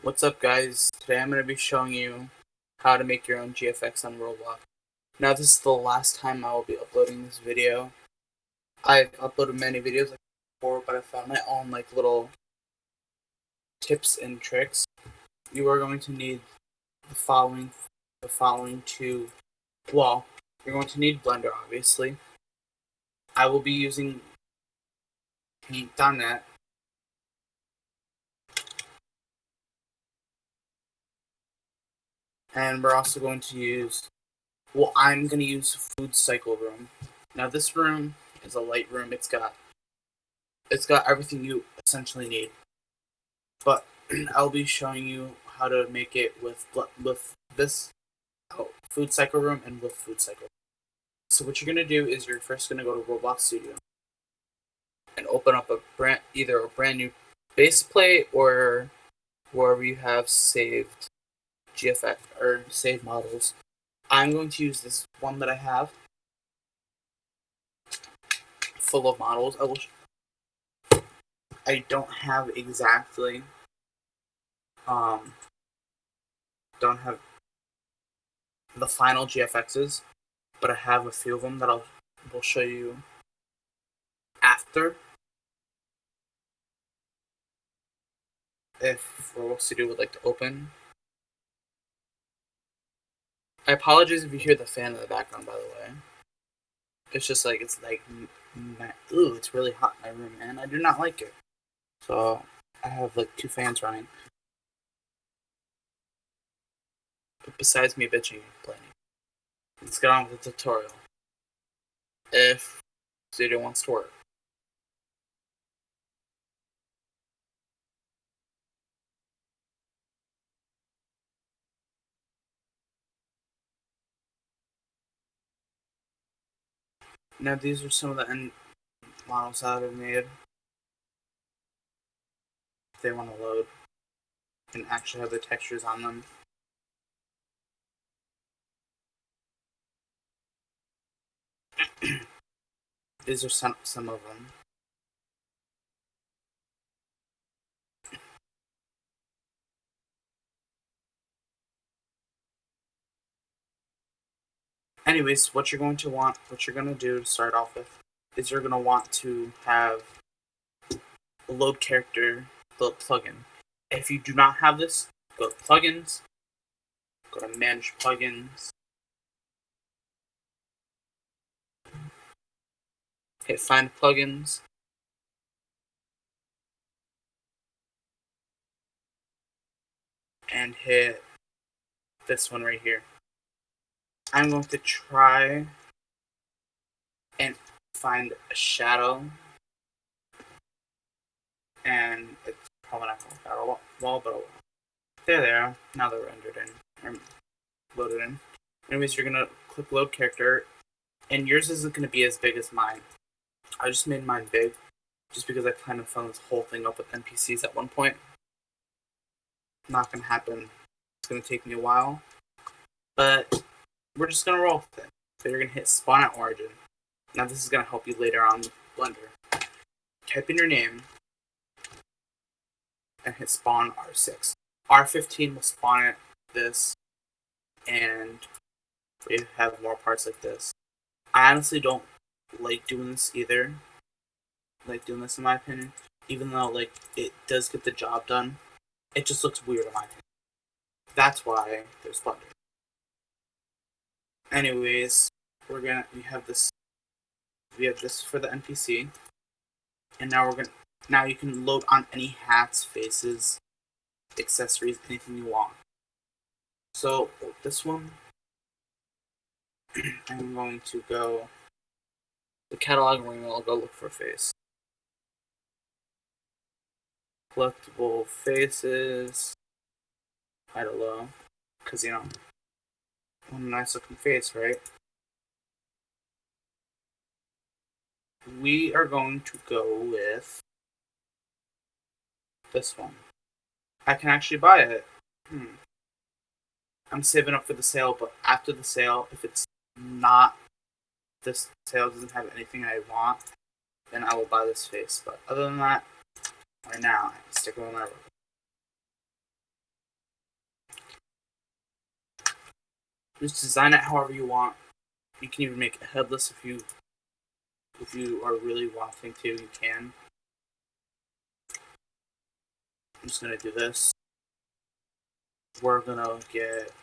What's up, guys? Today I'm going to be showing you how to make your own GFX on Roblox. Now, this is the last time I will be uploading this video. I've uploaded many videos like before, but I found my own little tips and tricks. You are going to need the following two. Well, you're going to need Blender, obviously. I will be using Paint.net. And we're also going to use, I'm going to use Food Cycle Room. Now, this room is a light room. It's got everything you essentially need. But I'll be showing you how to make it with this Food Cycle Room and with Food Cycle. So what you're going to do is you're first going to go to Roblox Studio and open up either a brand new base plate or wherever you have saved GFX or saved models. I'm going to use this one that I have full of models. I don't have exactly don't have the final GFXs, but I have a few of them that will show you after. If Roblox Studio would like to open. I apologize if you hear the fan in the background, by the way. It's just it's it's really hot in my room, and I do not like it. So I have two fans running. But besides me bitching and complaining, let's get on with the tutorial. If Studio wants to work. Now these are some of the end models that I've made. If they want to load and actually have the textures on them. These are some of them. Anyways, what you're going to do to start off with is you're going to want to have a load character build plugin. If you do not have this, go to plugins, go to manage plugins, hit find plugins, and hit this one right here. I'm going to try and find a shadow, and it's probably not going to shadow wall, but there they are. Now they're rendered in, or loaded in. Anyways, you're going to click load character, and yours isn't going to be as big as mine. I just made mine big, just because I kind of filled this whole thing up with NPCs at one point. Not going to happen. It's going to take me a while, but we're just going to roll with it. So you're going to hit spawn at origin. Now this is going to help you later on with Blender. Type in your name and hit spawn R6. R15 will spawn at this, and we have more parts like this. I honestly don't like doing this either. In my opinion, even though it does get the job done, it just looks weird in my opinion. That's why there's Blender. Anyways, we have this for the NPC, and now you can load on any hats, faces, accessories, anything you want. So this one, I'm going to go the catalog ring. I'll go look for a face. Collectible faces. Hide low, because one nice looking face, right? We are going to go with this one. I can actually buy it. I'm saving up for the sale, but after the sale, if it's not, this sale doesn't have anything I want, then I will buy this face. But other than that, right now, I'm sticking with my Just design it however you want. You can even make it headless if you are really wanting to. You can. I'm just gonna do this. We're gonna get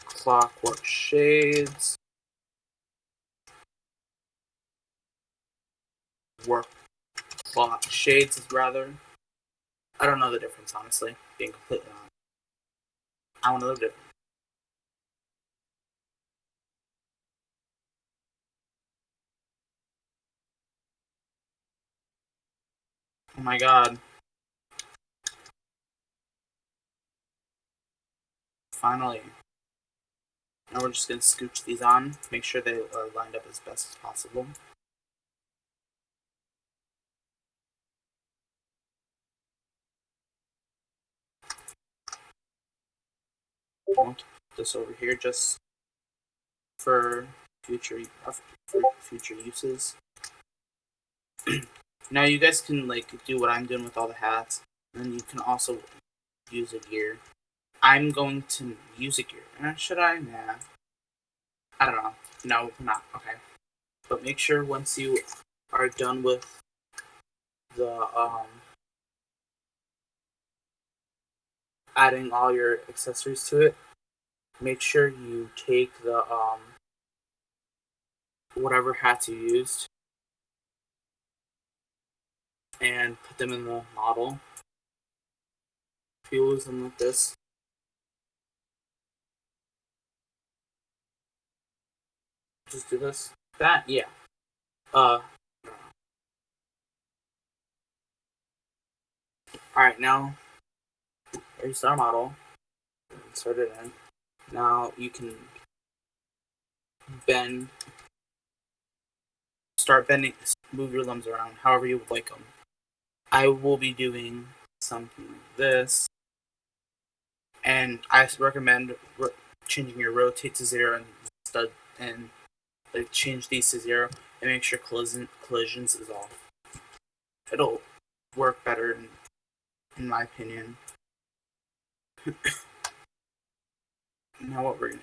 clockwork shades. Work clock shades rather. I don't know the difference, honestly. Being completely honest, I don't know the difference. Oh my god! Finally. Now we're just gonna scooch these on, make sure they are lined up as best as possible. I'll keep this over here just for future uses. Now you guys can like do what I'm doing with all the hats, and then you can also use a gear. I'm going to use a gear. Should I? Nah. I don't know. No, not. Okay. But make sure once you are done with the adding all your accessories to it, make sure you take the whatever hats you used and put them in the model. If you use them like this, just do this. That, yeah. Alright, now here's our model. Insert it in. Now you can start bending, move your limbs around however you would like them. I will be doing something like this, and I recommend changing your rotate to 0 and stud and like change these to 0 and make sure collisions is off. It'll work better in my opinion. Now what we're gonna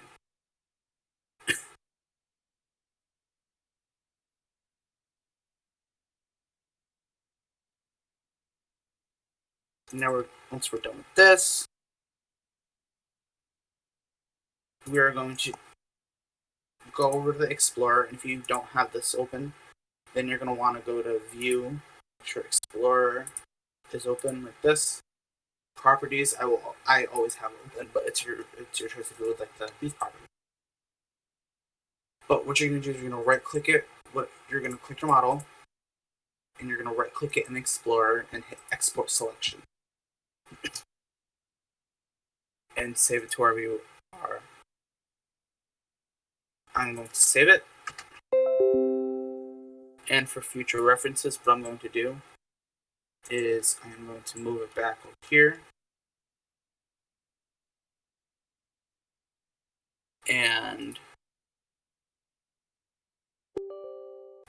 once we're done with this, we are going to go over to the Explorer. And if you don't have this open, then you're going to want to go to View, make sure Explorer is open like this. Properties, I always have it open, but it's your choice if you would like these properties. But what you're going to do is you're going to right click it. You're going to click your model, and you're going to right click it in Explorer and hit Export Selection, and save it to wherever you are. I'm going to save it. And for future references, what I'm going to do is I'm going to move it back over here. And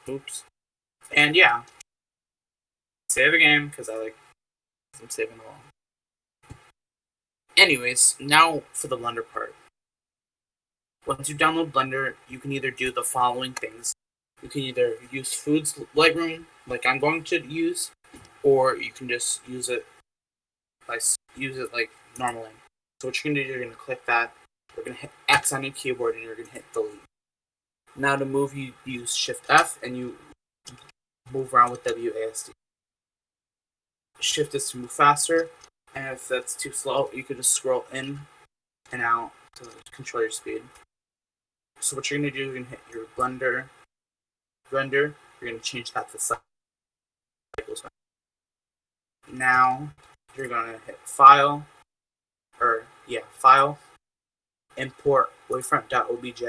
oops. And yeah. Save a game because I'm saving along. Anyways, now for the Blender part. Once you download Blender, you can either do the following things. You can either use Foods Lightroom, like I'm going to use, or you can just use it like normally. So what you're gonna do, you're gonna click that. You're gonna hit X on your keyboard, and you're gonna hit delete. Now to move, you use Shift F, and you move around with WASD. Shift is to move faster, and if that's too slow, you could just scroll in and out to control your speed. So what you're gonna do, you're gonna hit your Blender render. You're gonna change that to cycles. Now you're gonna hit File, import wavefront.obj,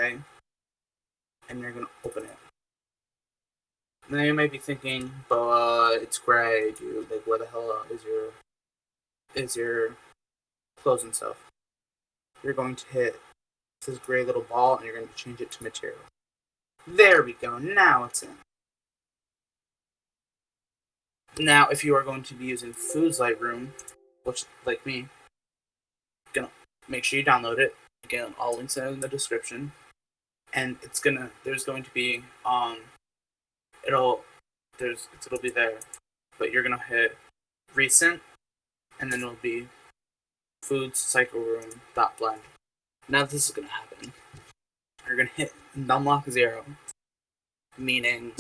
and you're gonna open it. Now you might be thinking, but it's gray, dude. Like, where the hell is your clothes and stuff? You're going to hit this gray little ball, and you're going to change it to material. There we go. Now it's in. Now, if you are going to be using Foods Lightroom, which like me, make sure you download it. Again, all links are in the description. And there's going to be it'll be there, but you're gonna hit recent, and then it'll be foods cycle room .blend. Now this is gonna happen. You're gonna hit numlock 0, meaning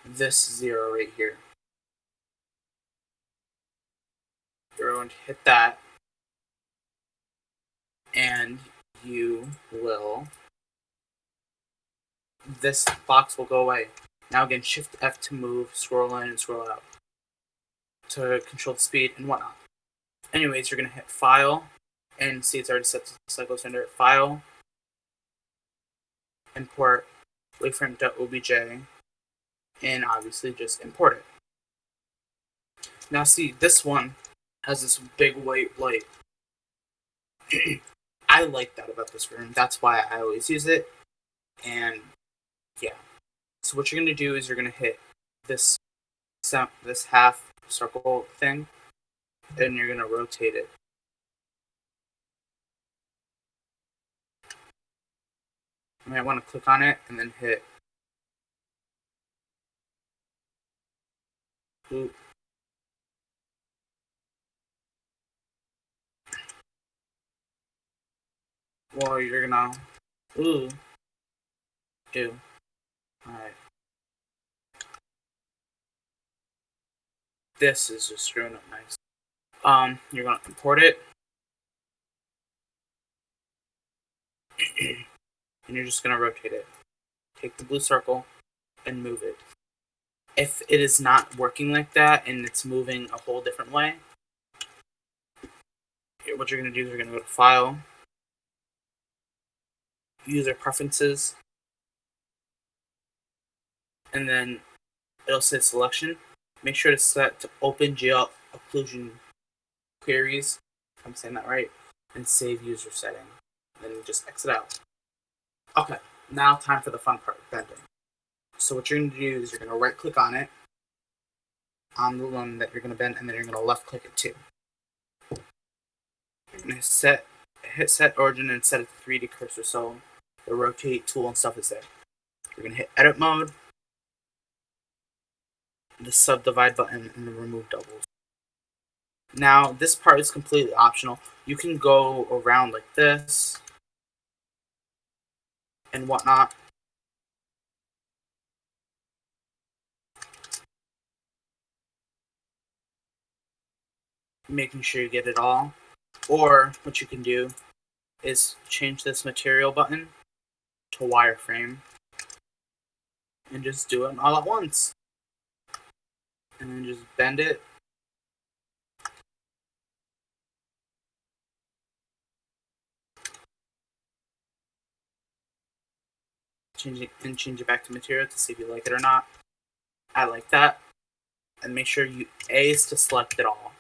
this 0 right here. You're going to hit that, and this box will go away. Now again, Shift F to move, scroll in and scroll out to control the speed and whatnot. Anyways, you're gonna hit File, and see it's already set to cycle standard. File, import waveframe.obj, and obviously just import it. Now see, this one has this big white light. I like that about this room. That's why I always use it. And yeah. So what you're gonna do is you're gonna hit this half circle thing, and you're gonna rotate it. You might want to click on it and then hit loop. Well, you're gonna do. Alright. This is just screwing up nice. You're gonna import it. And you're just gonna rotate it. Take the blue circle and move it. If it is not working like that and it's moving a whole different way, what you're gonna do is you're gonna go to File, User Preferences, and then it'll say Selection. Make sure to set to Open GL Occlusion Queries, if I'm saying that right, and save user setting. And then just exit out. Okay, now time for the fun part, bending. So what you're going to do is you're going to right click on it, on the one that you're going to bend, and then you're going to left click it too. You're going to hit set origin and set it to 3D cursor so the rotate tool and stuff is there. You're going to hit edit mode, the subdivide button, and the remove doubles. Now this part is completely optional. You can go around like this and whatnot. Making sure you get it all. Or what you can do is change this material button to wireframe and just do it all at once. And then just bend it. Change it back to material to see if you like it or not. I like that. And make sure A is to select it all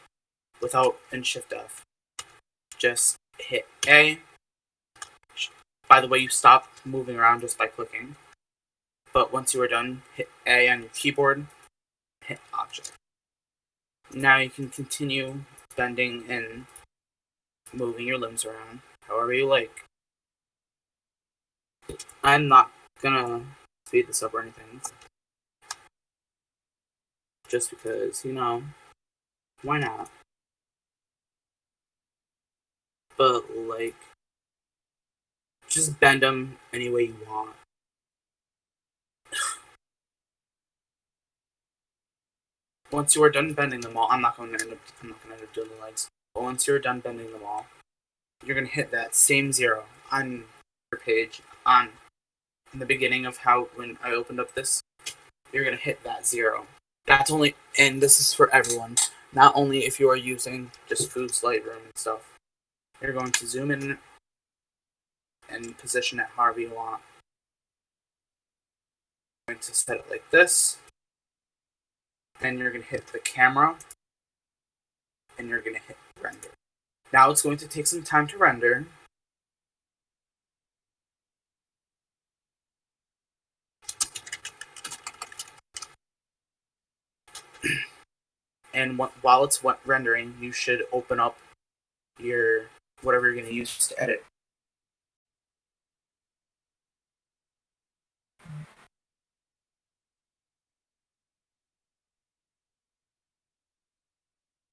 without and Shift F. Just hit A. By the way, you stop moving around just by clicking. But once you are done, hit A on your keyboard, hit Object. Now you can continue bending and moving your limbs around however you like. I'm not gonna speed this up or anything. Just because, why not? But, just bend them any way you want. Once you are done bending them all, I'm not gonna end up doing the legs. But once you're done bending them all, you're gonna hit that same 0 on your page in the beginning of when I opened up this. You're gonna hit that 0. That's only, and this is for everyone. Not only if you are using just Foods Lightroom and stuff. You're going to zoom in and position it however you want. I'm going to set it like this. And you're going to hit the camera. And you're going to hit render. Now it's going to take some time to render. and while it's rendering, you should open up your whatever you're going to use to edit.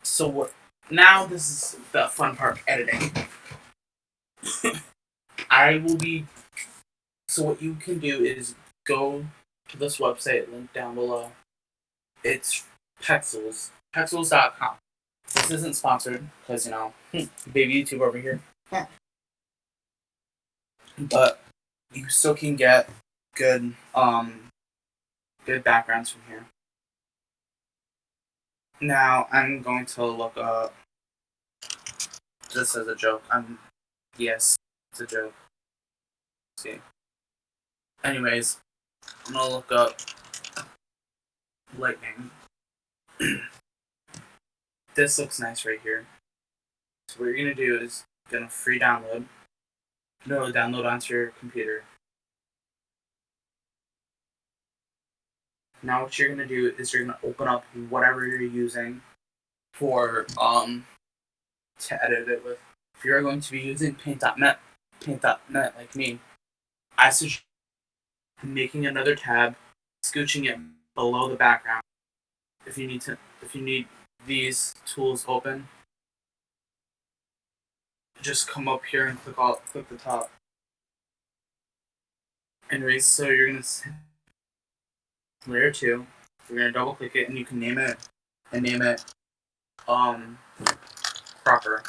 So what? Now this is the fun part, editing. I will be. So what you can do is go to this website, link down below. It's Pexels, Pexels.com. This isn't sponsored because baby YouTube over here. But you still can get good good backgrounds from here. Now I'm going to look up this as a joke. Yes, it's a joke. Let's see. Anyways, I'm gonna look up lightning. This looks nice right here. So what you're gonna do is gonna free download. No, download onto your computer. Now what you're gonna do is you're gonna open up whatever you're using for to edit it with. If you're going to be using paint.net like me, I suggest making another tab, scooching it below the background. If you need these tools open, just come up here and click the top. Anyways, so you're gonna layer 2. You're gonna double click it and you can name it cropper.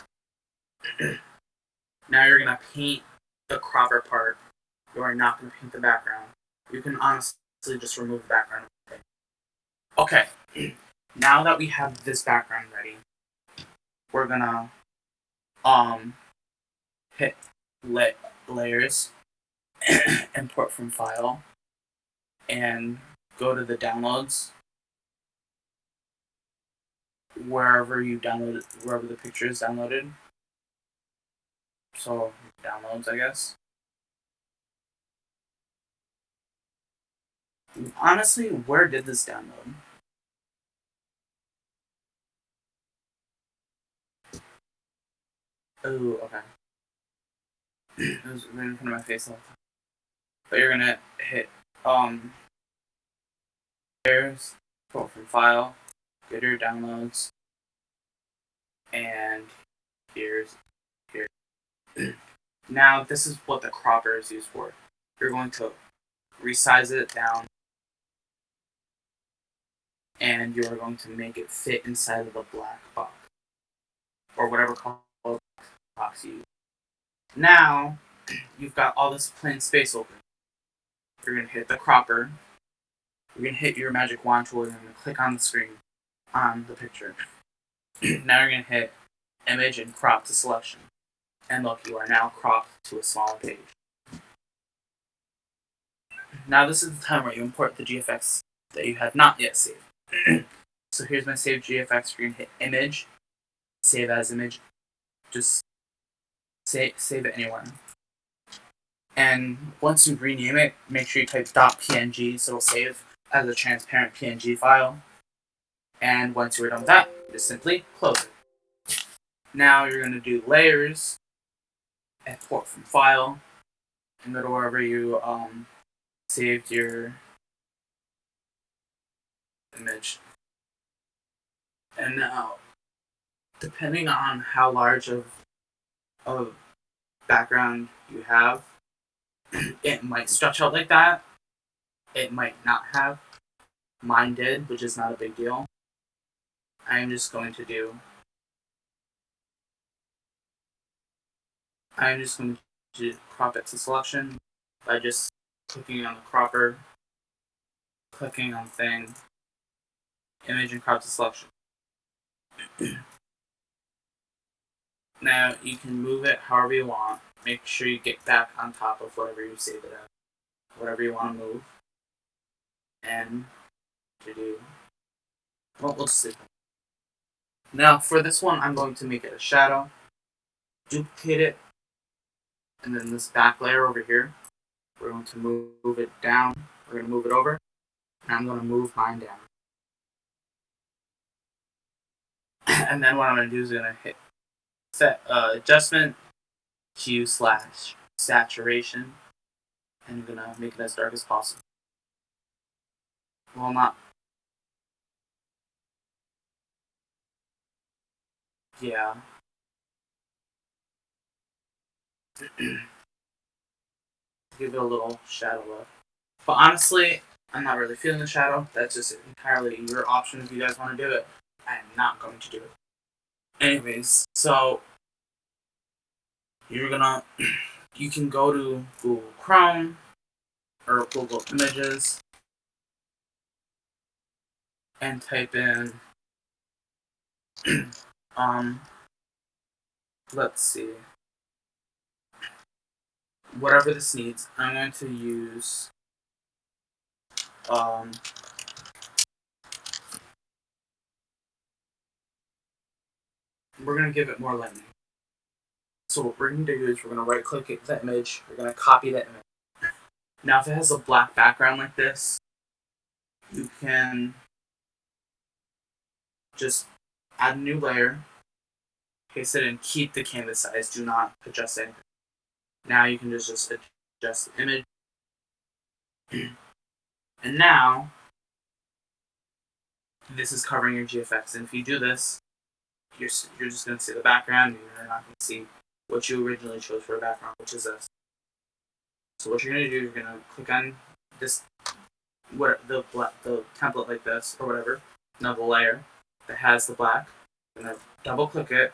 Now you're gonna paint the cropper part. You are not gonna paint the background. You can honestly just remove the background. Okay. Now that we have this background ready, we're gonna hit layers, import from file, and go to the downloads wherever the picture is downloaded. So downloads, I guess. Honestly, where did this download? Oh, okay. It was right in front of my face all the time. But you're gonna hit layers, import from file, go to your downloads, and here. Now this is what the cropper is used for. You're going to resize it down, and you are going to make it fit inside of the black box, or whatever color box you use. Now you've got all this plain space open. You're going to hit the cropper. You're going to hit your magic wand tool and you're going to click on the screen, on the picture. Now you're going to hit image and crop to selection. And look, you are now cropped to a smaller page. Now this is the time where you import the GFX that you have not yet saved. So here's my saved GFX. You're going to hit image, save as image. Just save it anywhere. And once you rename it, make sure you type .png so it'll save as a transparent PNG file. And once you're done with that, just simply close it. Now you're going to do layers, export from file, and go to wherever you saved your image. And now, depending on how large of background you have, it might stretch out like that. It might not have. Mine did, which is not a big deal. I'm just going to crop it to selection by just clicking on the cropper, clicking on thing, image and crop to selection. Now you can move it however you want. Make sure you get back on top of whatever you save it at. Whatever you want to move. And to do. Well, let's see. Now for this one, I'm going to make it a shadow. Duplicate it. And then this back layer over here, we're going to move it down. We're going to move it over. And I'm going to move mine down. And then what I'm going to do is going to hit set adjustment, hue slash saturation, and I'm going to make it as dark as possible. Well, not. Yeah. Give it a little shadow look. But honestly, I'm not really feeling the shadow. That's just entirely your option if you guys want to do it. I am not going to do it. Anyways, so you're gonna, you can go to Google Chrome or Google Images and type in, let's see, whatever this needs. I'm going to use, we're gonna give it more lightning. So what we're going to do is we're going to right click that image, we're going to copy that image. Now if it has a black background like this, you can just add a new layer, paste it in, keep the canvas size, do not adjust anything. Now you can just adjust the image. And now, this is covering your GFX. And if you do this, you're just going to see the background, and you're not going to see what you originally chose for a background, which is this. So what you're going to do, you're going to click on this, the template like this, or whatever, another layer that has the black. You're going to double click it,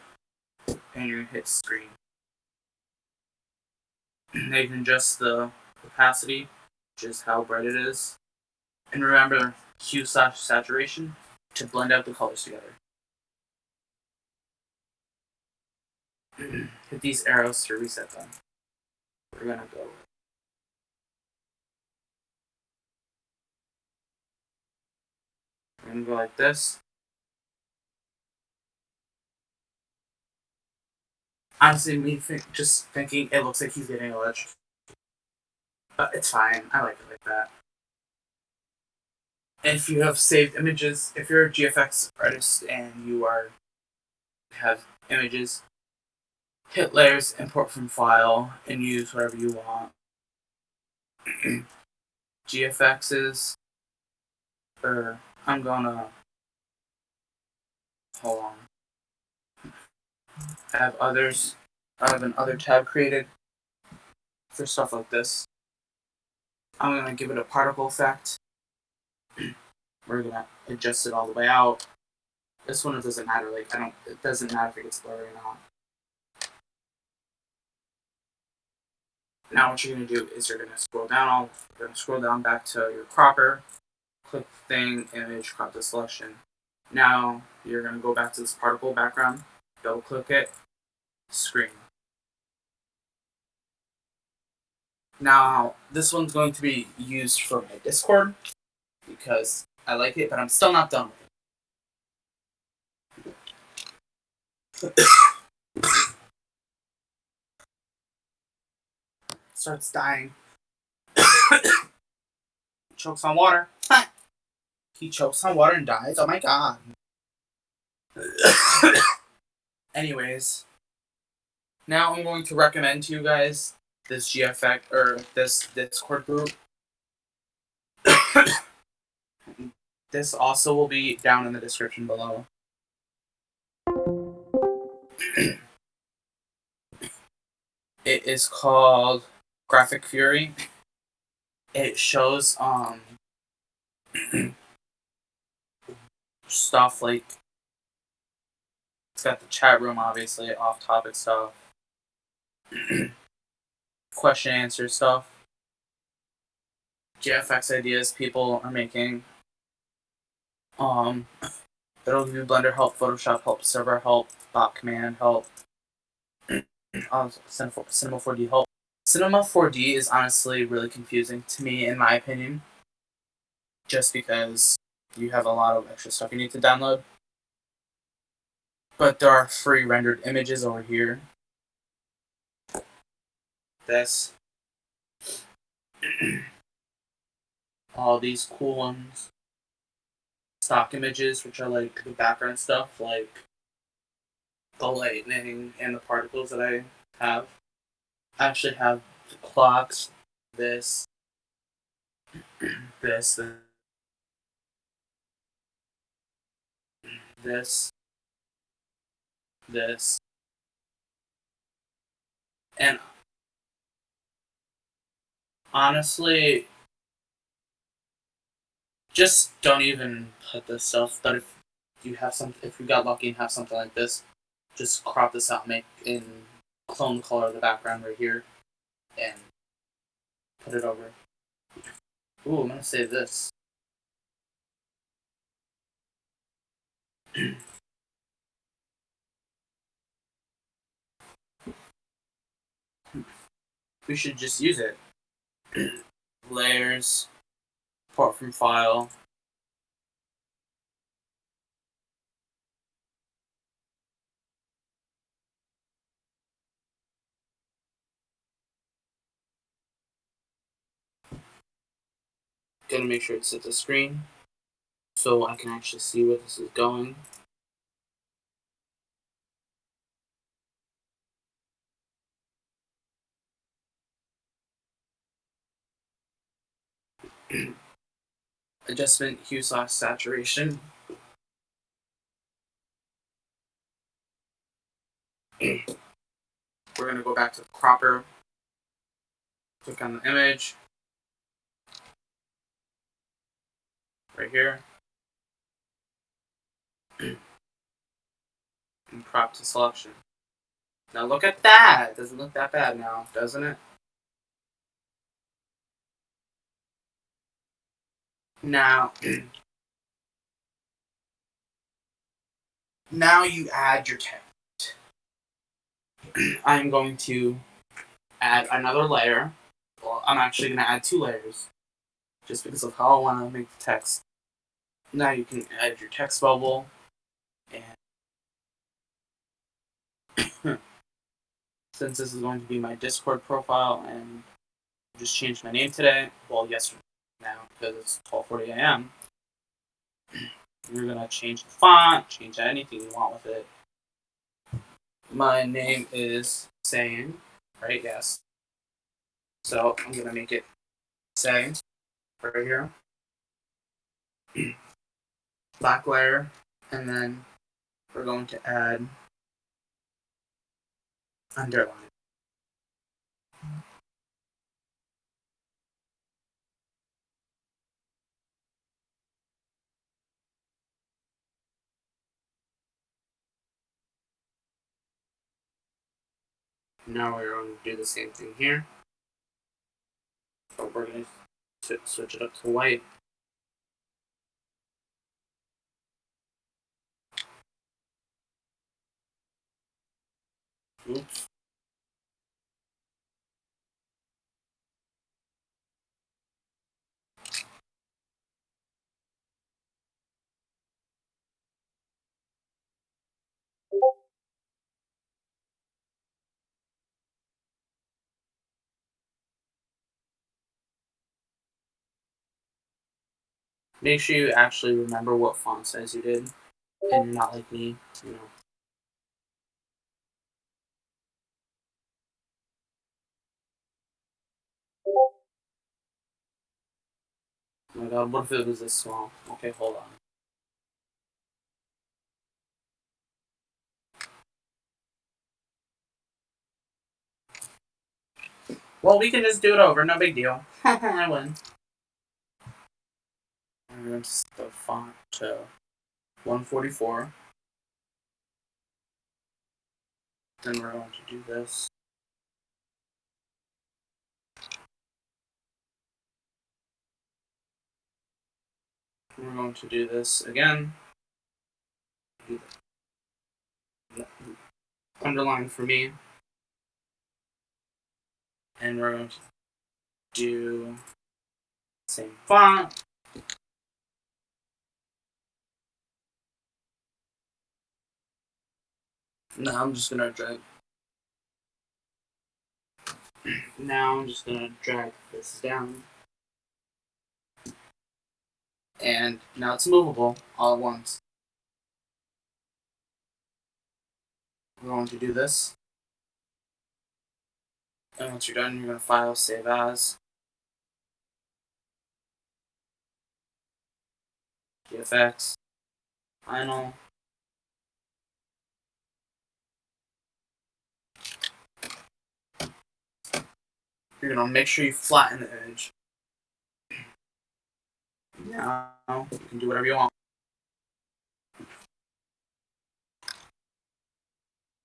and you're going to hit screen. Now you can adjust the opacity, which is how bright it is. And remember, hue slash saturation to blend out the colors together. Hit these arrows to reset them. We're gonna go. We're gonna go like this. Honestly, just thinking it looks like he's getting electrocuted. But it's fine. I like it like that. And if you have saved images, if you're a GFX artist and you have images, hit layers, import from file, and use whatever you want. GFXs, or I'm gonna, hold on. I have others. I have another tab created for stuff like this. I'm gonna give it a particle effect. We're gonna adjust it all the way out. This one, it doesn't matter. It doesn't matter if it gets blurry or not. Now what you're gonna do is you're gonna scroll down back to your cropper, click thing, image, crop to selection. Now you're gonna go back to this particle background, double click it, screen. Now this one's going to be used for my Discord because I like it, but I'm still not done with it. Starts dying. Chokes on water. He chokes on water and dies. Oh my god. Anyways, now I'm going to recommend to you guys this GFX or this Discord group. This also will be down in the description below. It is called Graphic Fury. It shows stuff like, it's got the chat room, obviously, off topic stuff, question answer stuff, GFX ideas people are making. It'll give you Blender help, Photoshop help, server help, bot command help, Cinema 4D help. Cinema 4D is honestly really confusing to me, in my opinion, just because you have a lot of extra stuff you need to download. But there are free rendered images over here. This. All these cool ones. Stock images, which are like the background stuff, like the lightning and the particles that I have. I actually have the clocks, this, this, this, this, and honestly, just don't even put this stuff. But if you got lucky and have something like this, just crop this out, clone the color of the background right here, and put it over. Ooh, I'm gonna save this. We should just use it. Layers, import from file. Gonna make sure it's at the screen so I can actually see where this is going. Adjustment hue/saturation. We're gonna go back to the cropper. Click on the image right here and crop to selection. Now look at that. It doesn't look that bad now, doesn't it? Now, now you add your text. I'm going to add another layer. Well, I'm actually going to add 2 layers just because of how I want to make the text. Now you can add your text bubble, and since this is going to be my Discord profile and I just changed my name today, well, yesterday now because it's 12:40 a.m. You're gonna change the font, change anything you want with it. My name is Saying, right? Yes. So I'm gonna make it Saying right here. Black layer, and then we're going to add underline. Now we're going to do the same thing here, but we're going to switch it up to white. Oops. Make sure you actually remember what font size you did, and you're not like me, you know. Oh my god, what if it was this small? Okay, hold on. Well, we can just do it over, no big deal. I win. I'm going to set the font to 144. Then we're going to do this. We're going to do this again. Underline for me. And we're going to do same font. Now I'm just gonna drag. Now I'm just gonna drag this down, and now it's movable all at once. we're going to do this. And once you're done, you're going to file, save as, GFX, final. You're going to make sure you flatten the edge. Now, you can do whatever you want.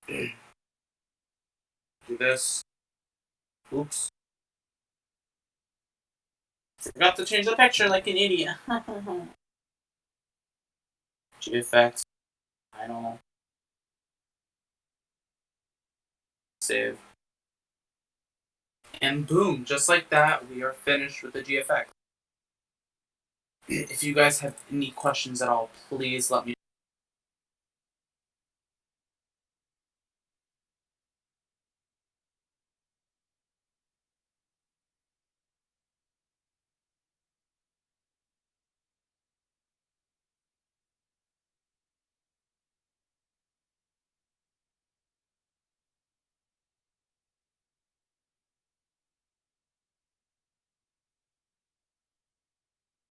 Do this. Oops. Forgot to change the picture like an idiot. GFX, final, save. And boom, just like that, we are finished with the GFX. If you guys have any questions at all, please let me know.